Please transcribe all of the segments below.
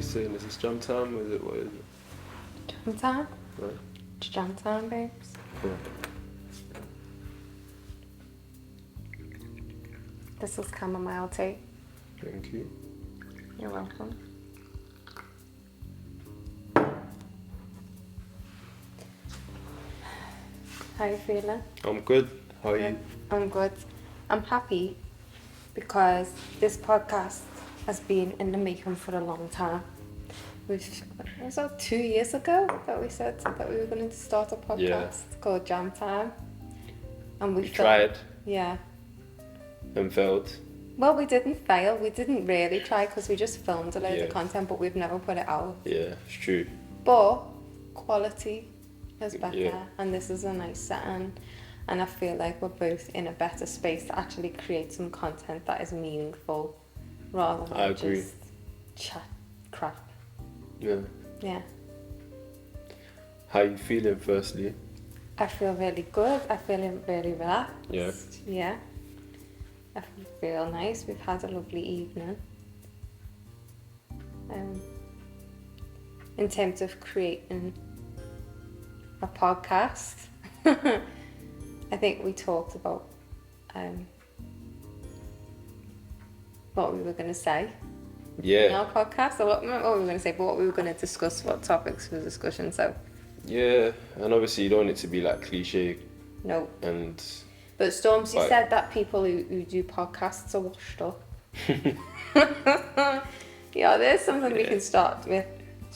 you saying? Is this jam time? Or is it, what is it? Jam time? Right. It's jam time, babes. Cool. This is chamomile tea. Thank you. You're welcome. How you feeling? I'm good. How are you? I'm good. I'm happy because this podcast has been in the making for a long time. It was about 2 years ago that we said that we were going to start a podcast called Jam Time. And we tried. Yeah. And failed. Well, we didn't fail. We didn't really try because we just filmed a load Yeah. of content, but we've never put it out. Yeah, it's true. But quality is better, Yeah. and this is a nice setting. And I feel like we're both in a better space to actually create some content that is meaningful rather than I agree. just chat crap. Yeah. Yeah. How you feeling, firstly? I feel really good. I feel really relaxed. Yeah. Yeah. I feel nice. We've had a lovely evening. In terms of creating a podcast, I think we talked about what we were going to say in Yeah. our podcast. So what we were going to say, but what we were going to discuss, what topics for discussion. So, Yeah. And obviously you don't want it to be like cliche no. and... But Stormzy Right. said that people who do podcasts are washed up. Yeah, there's something we Yeah. can start with.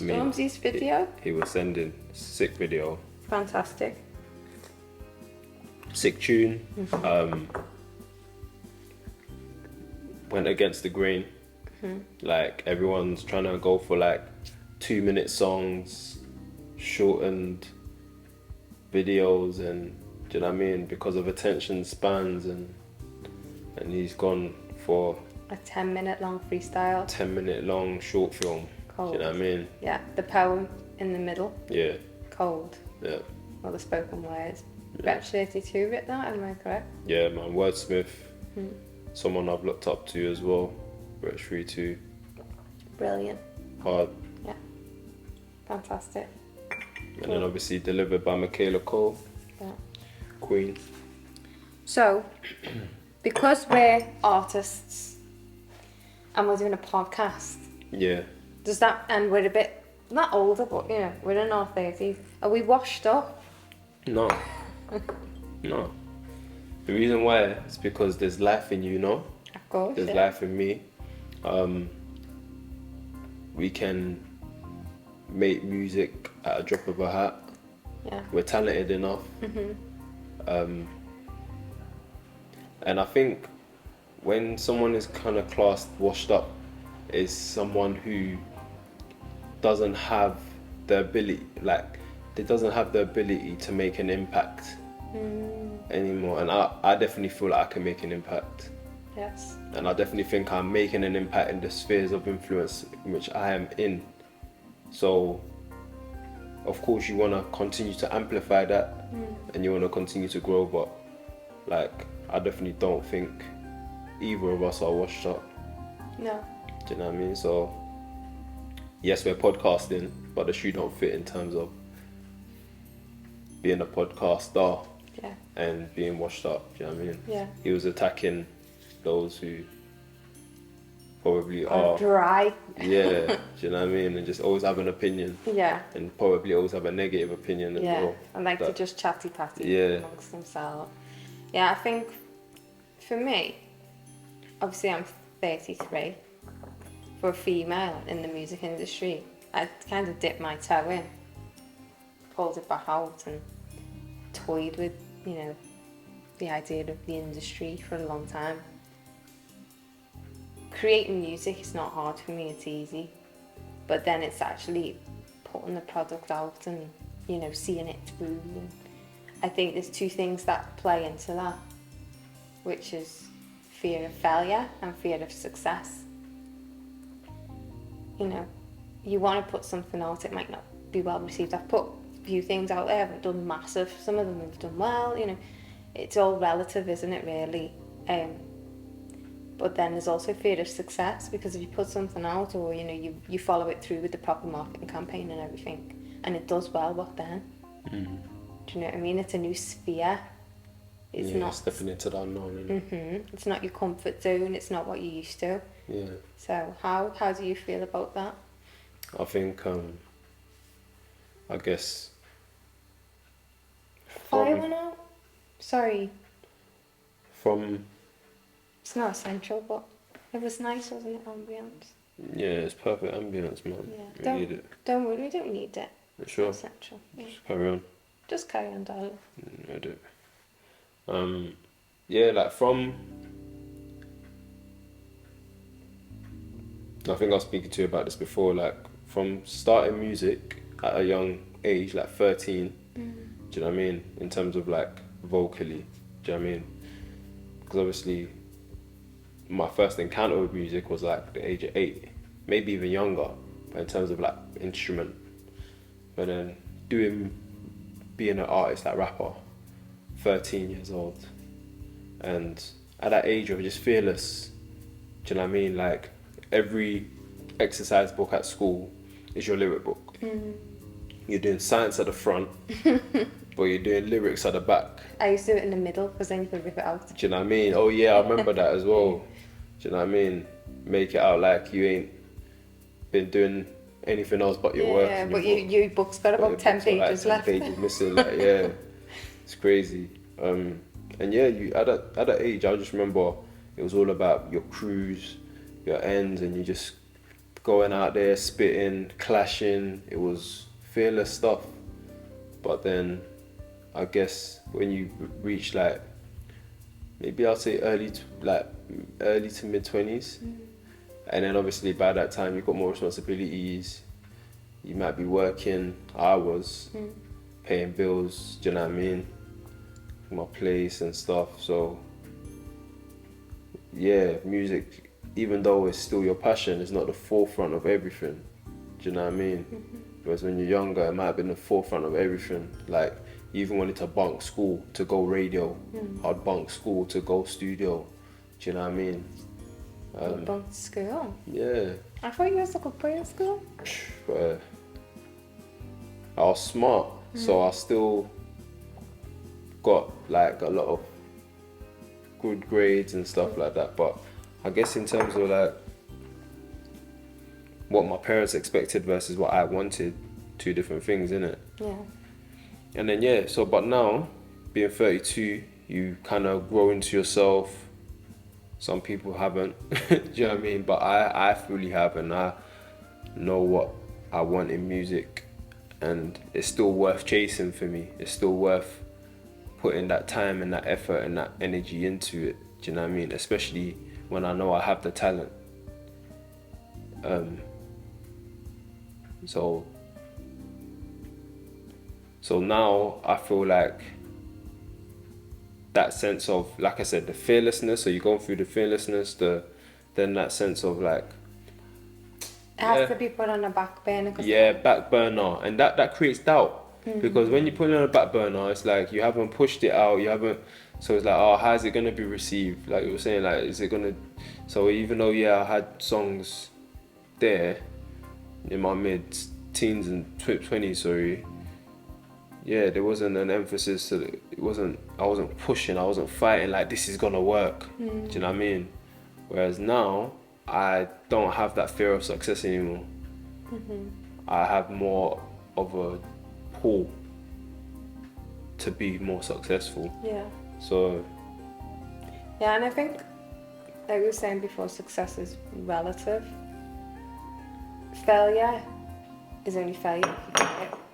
I mean, Stormzy's video, He was sending sick video. fantastic. Sick tune. Went against the grain. Like everyone's trying to go for like 2-minute songs, shortened videos, and do you know what I mean? Because of attention spans, and he's gone for A 10-minute long freestyle. 10-minute long short film. Cold. Do you know what I mean? Yeah, the poem in the middle, Yeah, cold. yeah, Well, the spoken words. Rep 32 written that, am I correct? yeah, man. Wordsmith, someone I've looked up to as well. Rich 32, Brilliant. hard, Yeah. Fantastic. and then obviously delivered by Michaela Cole, Yeah. Queen. So, because we're artists and we're doing a podcast, Yeah, does that, and we're a bit, not older, but you know, we're in our 30s, are we washed up? no, no. The reason why is because there's life in you, no? Of course. There's Yeah. life in me. We can make music at a drop of a hat. Yeah. We're talented enough. And I think when someone is kind of classed washed up, is someone who doesn't have the ability, like they doesn't have the ability to make an impact anymore. And I definitely feel like I can make an impact. Yes. And I definitely think I'm making an impact in the spheres of influence in which I am in. So, of course, you want to continue to amplify that and you want to continue to grow, but like, I definitely don't think either of us are washed up. No. Do you know what I mean? So, yes, we're podcasting, but the shoe don't fit in terms of being a podcaster Yeah. and being washed up. Do you know what I mean? Yeah. He was attacking those who probably Or are, dry. yeah, do you know what I mean? And just always have an opinion, Yeah. and probably always have a negative opinion as Yeah. well. And like to That- just chatty patty Yeah. amongst themselves. Yeah, I think for me, obviously I'm 33. For a female in the music industry, I kind of dipped my toe in, pulled it back out and toyed with, you know, the idea of the industry for a long time. Creating music is not hard for me, it's easy. But then it's actually putting the product out and, you know, seeing it through. And I think there's two things that play into that, which is fear of failure and fear of success. You know, you want to put something out, it might not be well received. I've put a few things out there, I haven't done massive, some of them have done well, you know. It's all relative, isn't it, really? But then there's also fear of success, because if you put something out, or you follow it through with the proper marketing campaign and everything, and it does well, what then? Do you know what I mean? It's a new sphere. It's not stepping into the unknown, isn't it? It's not your comfort zone. It's not what you're used to. Yeah. So how do you feel about that? I think I guess Fire one out. Sorry, from it's not essential, but it was nice, wasn't it? Ambience. yeah, it's perfect ambience, man. Yeah. We need it. Don't worry, we don't need it. Sure. It's essential. Yeah. Just carry on. Just carry on, darling. I do. Yeah, like from. I think I was speaking to you about this before. Like from starting music at a young age, like 13. Do you know what I mean? In terms of like vocally, do you know what I mean? Because obviously, my first encounter with music was like the age of 8, maybe even younger. But in terms of like instrument, but then being an artist, like rapper, 13 years old, and at that age you're just fearless. Do you know what I mean? Like every exercise book at school is your lyric book. You're doing science at the front, but you're doing lyrics at the back. I used to do it in the middle, because then you could rip it out. Do you know what I mean? Oh yeah, I remember that as well. Do you know what I mean? Make it out like you ain't been doing anything else but your work. Yeah, but your book's got about 10 pages left. 10 pages missing, like, yeah. It's crazy. And yeah, you at that age, I just remember it was all about your crews, your ends, and you just going out there, spitting, clashing. It was fearless stuff. But then, I guess when you reach like, maybe I'll say early to mid 20s, and then obviously by that time you've got more responsibilities. You might be working. I was paying bills. Do you know what I mean? My place and stuff. So yeah, music, even though it's still your passion, it's not the forefront of everything. Do you know what I mean? Whereas when you're younger, it might have been the forefront of everything. Like, you even wanted to bunk school to go radio. I'd bunk school to go studio. Do you know what I mean? You bunked school? Yeah. I thought you was a good boy in school. I was smart, so I still got like a lot of good grades and stuff like that. But I guess in terms of like what my parents expected versus what I wanted, two different things, innit? Yeah. And then yeah, so but now, being 32, you kind of grow into yourself. Some people haven't, do you know what I mean? But I fully have, and I know what I want in music, and it's still worth chasing for me. It's still worth putting that time and that effort and that energy into it, do you know what I mean? Especially when I know I have the talent. So now I feel like that sense of, like I said, the fearlessness. So you're going through the fearlessness, then that sense of like, It has to be put on a back burner. Back burner, and that creates doubt. Because when you put it on a back burner, it's like you haven't pushed it out, so it's like, oh, how's it gonna be received? Like you were saying, like, is it gonna? So even though I had songs there in my mid-teens and 20s, there wasn't an emphasis to it. I wasn't pushing, I wasn't fighting like this is gonna work. Do you know what I mean? Whereas now, I don't have that fear of success anymore. I have more of a pull to be more successful. Yeah. So. Yeah, and I think, like we were saying before, success is relative. Failure is only failure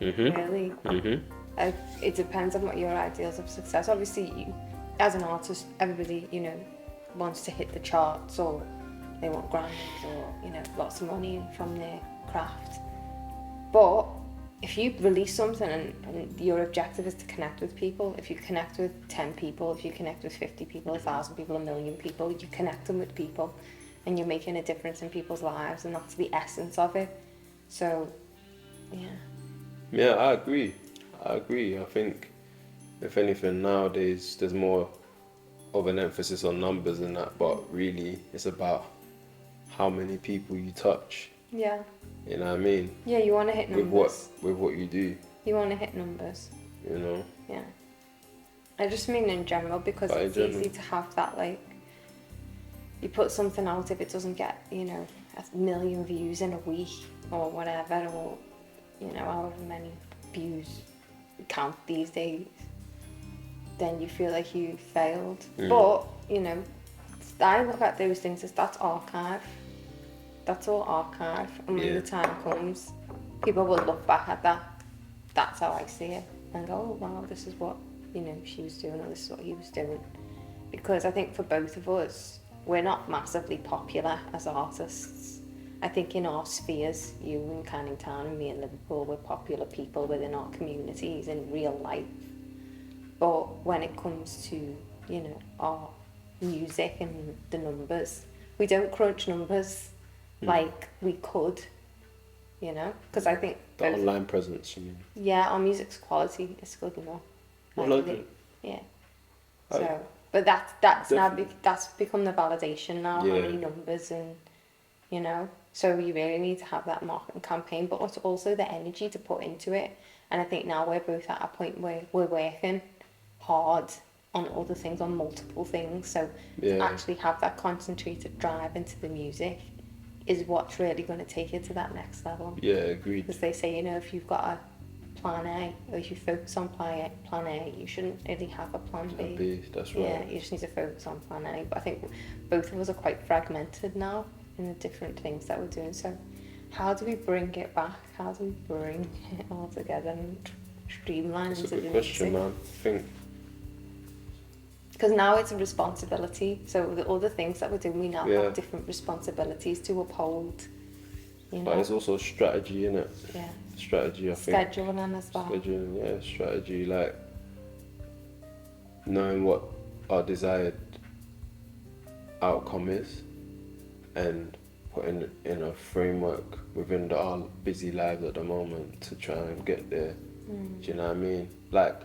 if you get it, really. It depends on what your ideals of success. Obviously, you, as an artist, everybody, wants to hit the charts, or they want Grammys, or lots of money from their craft. But if you release something and your objective is to connect with people, if you connect with 10 people, if you connect with 50 people, 1,000 people, 1,000,000 people, you connect them with people and you're making a difference in people's lives, and that's the essence of it. So, yeah. Yeah, I agree. I think, if anything, nowadays there's more of an emphasis on numbers and that, but really it's about how many people you touch. Yeah. You know what I mean? Yeah, you want to hit numbers. With what you do. You want to hit numbers. You know? Yeah. I just mean in general, because But it's easy to have that, like, you put something out, if it doesn't get, you know, 1 million views in a week or whatever, or, you know, however many views count these days, then you feel like you failed. But, you know, I look at those things as that's archive. That's all archive. And when the time comes, people will look back at that. That's how I see it. And go, oh, wow, this is what, you know, she was doing, or this is what he was doing. Because I think for both of us, we're not massively popular as artists. I think in our spheres, you in Canning Town and me in Liverpool, we're popular people within our communities in real life. But when it comes to, you know, our music and the numbers, we don't crunch numbers like we could, you know? Because I think... The online presence, you mean? Yeah, our music's quality is good enough. Yeah. So... But that's become the validation now, how many numbers, and, you know, so you really need to have that marketing campaign, but also the energy to put into it. And I think now we're both at a point where we're working hard on other things, on multiple things. So to actually have that concentrated drive into the music is what's really going to take it to that next level. Yeah, agreed. Because they say, you know, if you've got a plan A, or if you focus on plan A, you shouldn't really have a plan B. That's right. Yeah, you just need to focus on plan A. But I think both of us are quite fragmented now in the different things that we're doing. So how do we bring it back? How do we bring it all together and streamline That's into a good the question, music? man. I think... Because now it's a responsibility. So the other things that we're doing, we now have different responsibilities to uphold. You know? But it's also strategy, innit? Yeah. Strategy, I think. Scheduling as well. Scheduling, strategy, like knowing what our desired outcome is and putting in a framework within our busy lives at the moment to try and get there. Do you know what I mean? Like,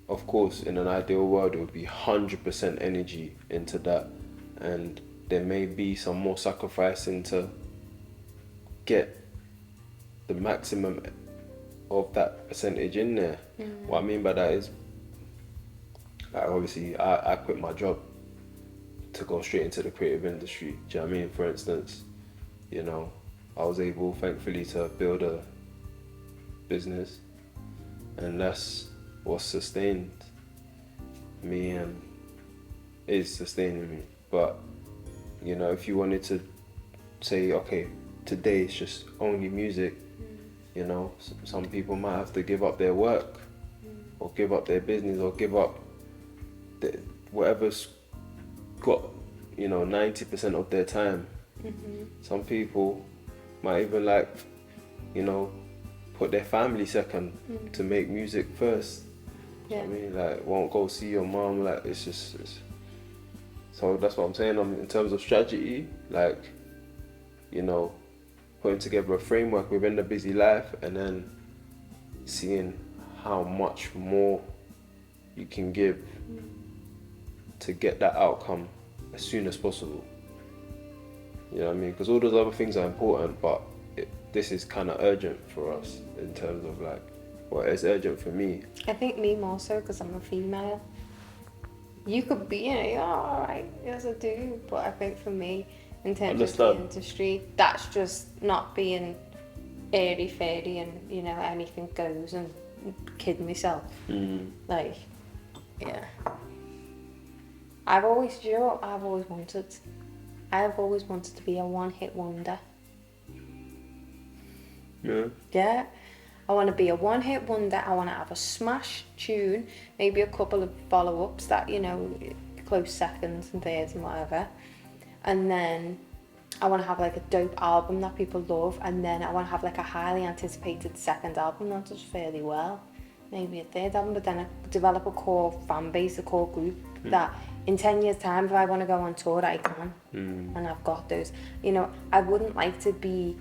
of course, in an ideal world, it would be 100% energy into that, and there may be some more sacrificing to get the maximum of that percentage in there. What I mean by that is, like, obviously I quit my job to go straight into the creative industry. Do you know what I mean? For instance, you know, I was able, thankfully, to build a business, and that's what sustained me and is sustaining me. But, you know, if you wanted to say, okay, today it's just only music, you know, some people might have to give up their work, or give up their business, or give up whatever's got, you know, 90% of their time. Some people might even, like, you know, put their family second to make music first. I mean, like, won't go see your mom, like, it's so that's what I'm saying. In terms of strategy, like, you know, putting together a framework within the busy life, and then seeing how much more you can give to get that outcome as soon as possible. You know what I mean? Because all those other things are important, but this is kind of urgent for us in terms of, like, well, it's urgent for me. I think me more so because I'm a female. You could be, you know, you're alright, yes I do, but I think for me, in terms of the industry, that's just not being airy-fairy and, you know, anything goes and kid myself. Like, yeah. I've always wanted to be a one-hit wonder. Yeah. I want to be a one-hit wonder. I want to have a smash tune, maybe a couple of follow-ups that, you know, close seconds and thirds and whatever. And then I want to have, like, a dope album that people love, and then I want to have, like, a highly anticipated second album that does fairly well, maybe a third album, but then I develop a core fan base, a core group that in 10 years time, if I want to go on tour, I can. And I've got those. You know, I wouldn't like to be,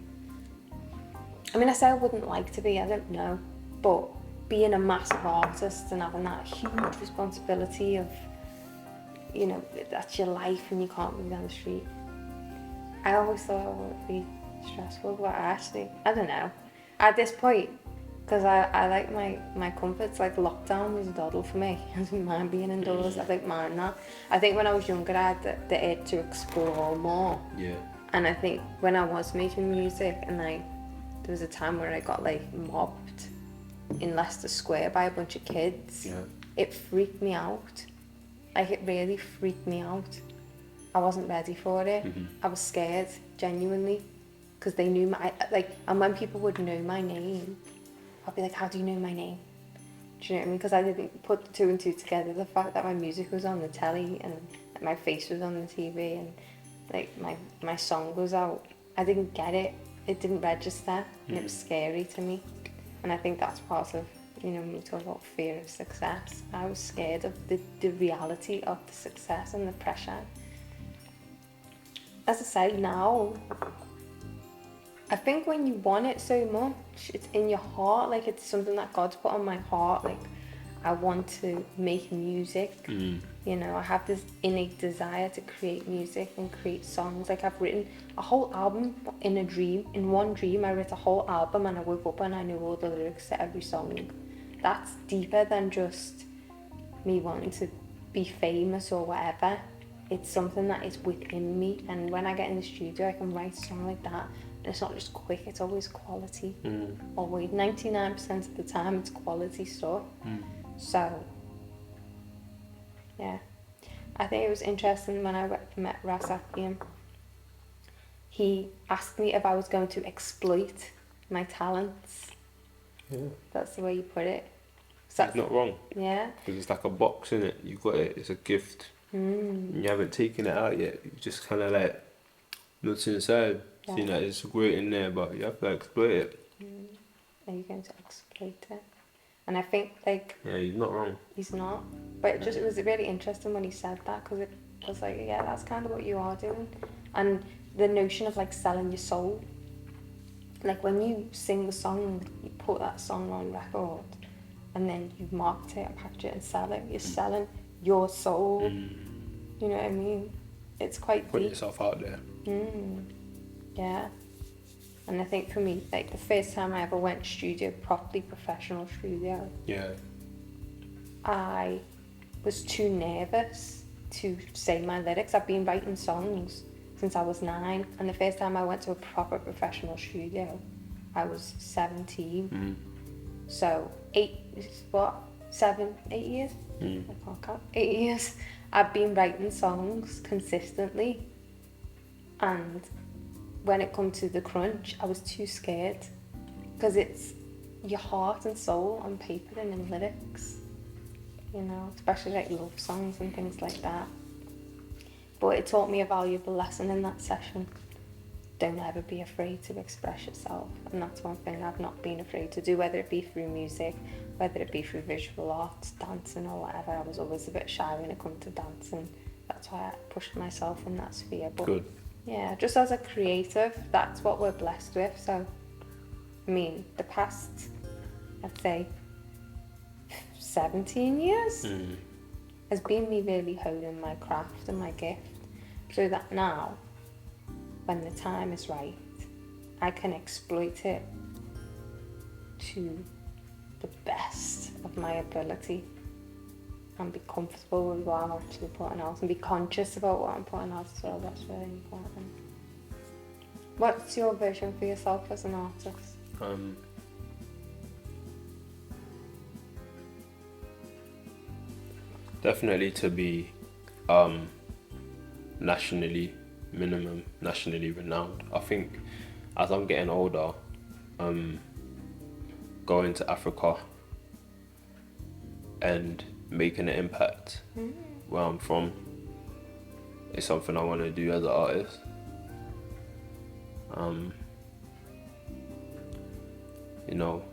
I mean, I say I wouldn't like to be, I don't know, but being a massive artist and having that huge responsibility of you know, that's your life and you can't move down the street. I always thought it would be stressful, but actually, I don't know. At this point, because I like my comforts, like lockdown was a doddle for me. I didn't mind being indoors, I don't mind that. I think when I was younger, I had the urge to explore more. Yeah. And I think when I was making music, and there was a time where I got like mobbed in Leicester Square by a bunch of kids. Yeah. It freaked me out. Like, it really freaked me out. I wasn't ready for it. I was scared, genuinely, because they knew and when people would know my name, I'd be like, how do you know my name? Do you know what I mean? Because I didn't put the two and two together. The fact that my music was on the telly and that my face was on the TV and like my song was out, I didn't get it. It didn't register, and it was scary to me. And I think that's part of, you know, when we talk about fear of success, I was scared of the reality of the success and the pressure. As I say, now, I think when you want it so much, it's in your heart, like it's something that God's put on my heart, like I want to make music, you know, I have this innate desire to create music and create songs. Like, I've written a whole album in one dream I wrote a whole album, and I woke up and I knew all the lyrics to every song. That's deeper than just me wanting to be famous or whatever. It's something that is within me, and when I get in the studio I can write a song like that, and it's not just quick, it's always quality. Always, 99% of the time it's quality stuff. So yeah, I think it was interesting when I met Jamm. He asked me if I was going to exploit my talents. Yeah. That's the way you put it. So It's not wrong. Yeah. Because it's like a box, isn't it? You've got it, it's a gift. And you haven't taken it out yet. You just kind of like looked inside, see that it's great in there, but you have to exploit it. Are you going to exploit it? And I think, like... Yeah, he's not wrong. He's not. But it was really interesting when he said that, because it was like, yeah, that's kind of what you are doing. And the notion of like selling your soul. Like, when you sing the song, you put that song on record, and then you market it and package it and sell it. You're selling your soul. You know what I mean? It's quite Put deep. yourself out there. Yeah. And I think for me, like, the first time I ever went studio, properly professional studio, Yeah. I was too nervous to say my lyrics. I've been writing songs since I was 9, and the first time I went to a proper professional studio, I was 17. So 8 years? I can't count. 8 years. I've been writing songs consistently, and when it comes to the crunch, I was too scared, because it's your heart and soul on paper and in lyrics, you know, especially like love songs and things like that. But it taught me a valuable lesson in that session. Don't ever be afraid to express yourself, and that's one thing I've not been afraid to do, whether it be through music, whether it be through visual arts, dancing or whatever. I was always a bit shy when it comes to dancing. That's why I pushed myself in that sphere. But Good. yeah, just as a creative, that's what we're blessed with. So, I mean, the past, I'd say, 17 years has been me really honing my craft and my gift, so that now, when the time is right, I can exploit it to the best of my ability and be comfortable with what I'm actually putting out, and be conscious about what I'm putting out as well. That's really important. What's your vision for yourself as an artist? Definitely to be nationally renowned. I think as I'm getting older, going to Africa and making an impact where I'm from is something I want to do as an artist. You know,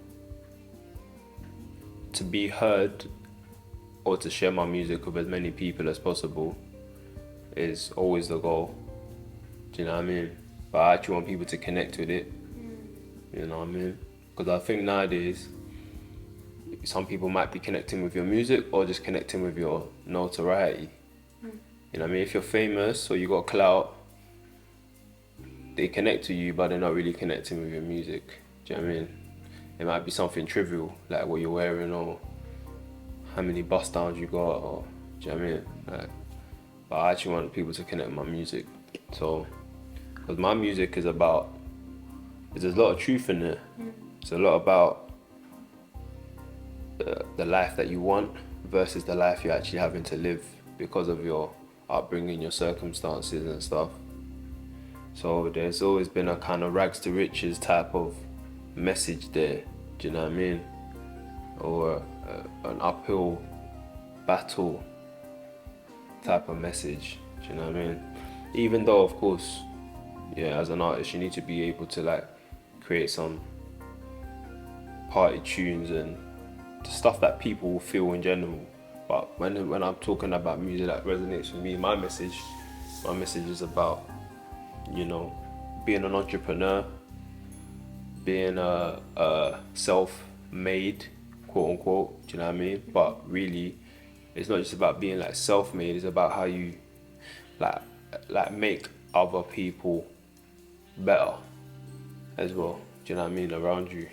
to be heard or to share my music with as many people as possible is always the goal. Do you know what I mean? But I actually want people to connect with it. You know what I mean? Because I think nowadays, some people might be connecting with your music or just connecting with your notoriety. You know what I mean? If you're famous or you got clout, they connect to you, but they're not really connecting with your music. Do you know what I mean? It might be something trivial, like what you're wearing or how many bust downs you got, or do you know what I mean? Like, but I actually want people to connect with my music. So, because my music is about, there's a lot of truth in it. It's a lot about the life that you want versus the life you're actually having to live because of your upbringing, your circumstances and stuff. So there's always been a kind of rags to riches type of message there, do you know what I mean? Or an uphill battle type of message, do you know what I mean? Even though, of course, yeah, as an artist, you need to be able to like create some party tunes and stuff that people will feel in general. But when I'm talking about music that resonates with me, my message is about, you know, being an entrepreneur, being a self-made, quote unquote, do you know what I mean? But really, it's not just about being like self-made, it's about how you like make other people better as well, do you know what I mean, around you.